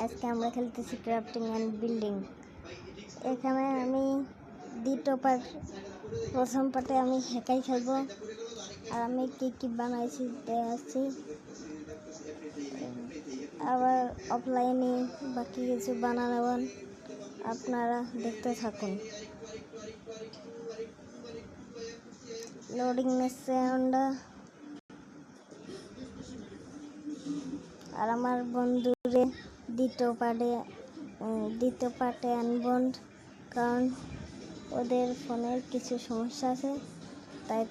আজকে আমরা খেলতেছি ক্রাফটিং অ্যান্ড বিল্ডিং। এখানে আমি দ্বিতীয় পার্ট, প্রথম পার্টে আমি একাই খেলবো। আর আমি কী কী বানাইছি দেখাচ্ছি, আবার অফলাইনে বাকি কিছু বানানো, আপনারা দেখতে থাকুন। লোডিং নিচ্ছে আমরা। আর আমার বন্ধুরে দ্বিতীয় পার্টে আনব, কারণ ওদের ফোনের কিছু সমস্যা আছে, তাই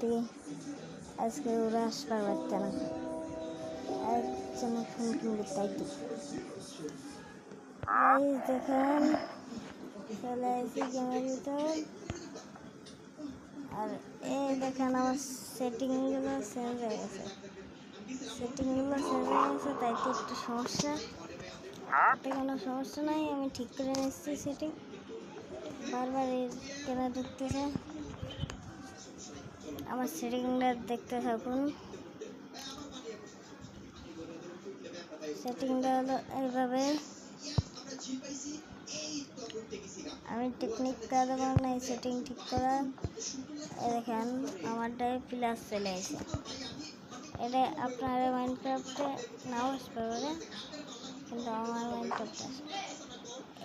আজকে ওরা আসতে পারছে না। একজনের ফোন কিনবে, তাই দেখেন চলে আসি গেমের ভিতর। আর এই দেখেন আমার সেটিংগুলো চেঞ্জ হয়ে গেছে, তাই তো একটু সমস্যা। এতে কোনো সমস্যা নাই, আমি ঠিক করে নিচ্ছি সেটিং। বারবার কেন ঢুকতেছে, আমার সেটিংটা দেখতে থাকুন। সেটিংটা হলো এইভাবে, আমি টেকনিক দেবো না, সেটিং ঠিক করা। দেখেন আমারটাই প্লাস চলে আসে। এটা আপনার মাইনক্রাফটে নাও আসতে পারে, কিন্তু আমার মাইনক্রাফটে আসে।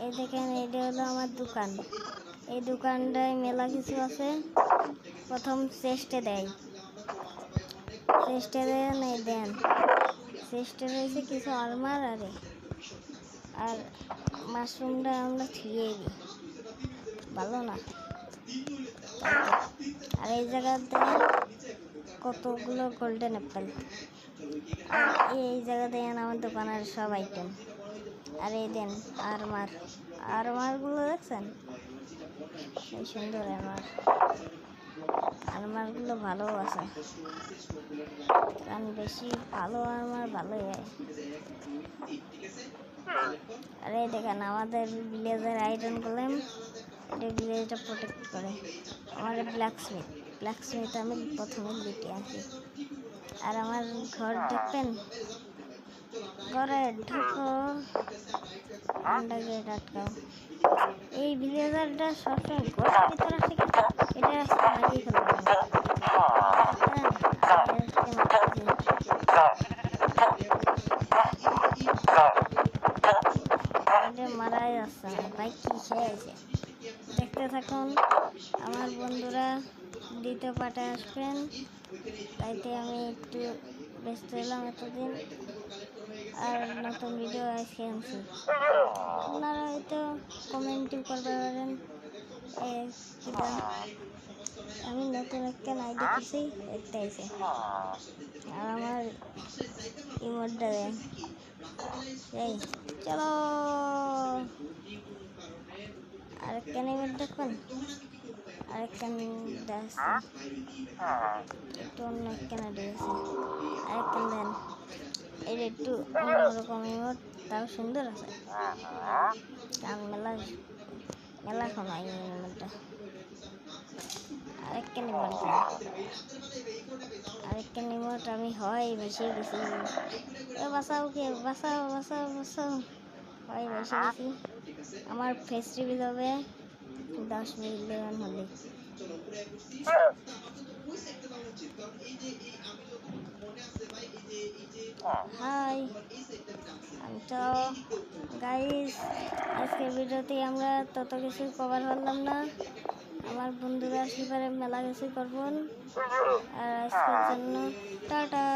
এই দেখেন এটা হলো আমার দোকান। এই দোকানটায় মেলা কিছু আছে। প্রথম চেস্টে দেয়, চেস্টে দেন, এই দেন চেস্টে রয়েছে কিছু আলমার। আর মাশরুমটা আমরা থিয়ে দিই, ভালো না। আর এই জায়গাতে কতগুলো গোল্ডেন অ্যাপেল। আর এই জায়গা দেন আমার দোকানের সব আইটেম। আর এই দেন আরমারগুলো দেখছেন, এই সুন্দর আরমারগুলো ভালো আছে, কারণ বেশি ভালো আরমার ভালোই হয়। আর এই দেখেন আমাদের ভিলেজের আয়রন গোলেম, এটা ভিলেজটা প্রোটেক্ট করে। আমাদের ব্ল্যাকস্মিথ আমি প্রথমে লিখে আসি। আর আমার ঘর দেখবেন, ঘরে ঢুকো, গেট আটকাও। এই ভিলেজারটা সবসময় ঘরের ভিতরে আসে, এটা হারিয়ে ফেলবে। মারাই যাচ্ছে না ভাই, কি খেয়েছে। দেখতে থাকুন। আমার বন্ধুরা দ্বিতীয় পার্টে আসবেন, তাইতে আমি একটু ব্যস্ত হলাম এতদিন। আর নতুন ভিডিও আজকে আনছি, আপনারা হয়তো কমেন্টও করতে পারেন। আমি নতুন একটা আইডি দিছি, একটা আছে। আর আমার ইমোটটা দেন, এই চলো আরেকটা ইমোট দেখুন। আরেকটা একটু অন্য একটা দিয়েছে, আরেকটা দেন। এটা একটু অন্যরকম ইমোট, তাও সুন্দর আছে, কারণ মেলা সময় ইমোটটা। আরেকটা নিমট আমি হয় বেশি গেছি। বাঁচাও হয় বেশি গেছি। আমার ফেস রিভিল হবে 10 মিলিয়ন হলে। হাই, তো গাইস, আজকের ভিডিওতে আমরা তত কিছু কভার করলাম না। আমার বন্ধুরা আসলে মেলা কিছু করবেন। আর আজকের জন্য টাটা।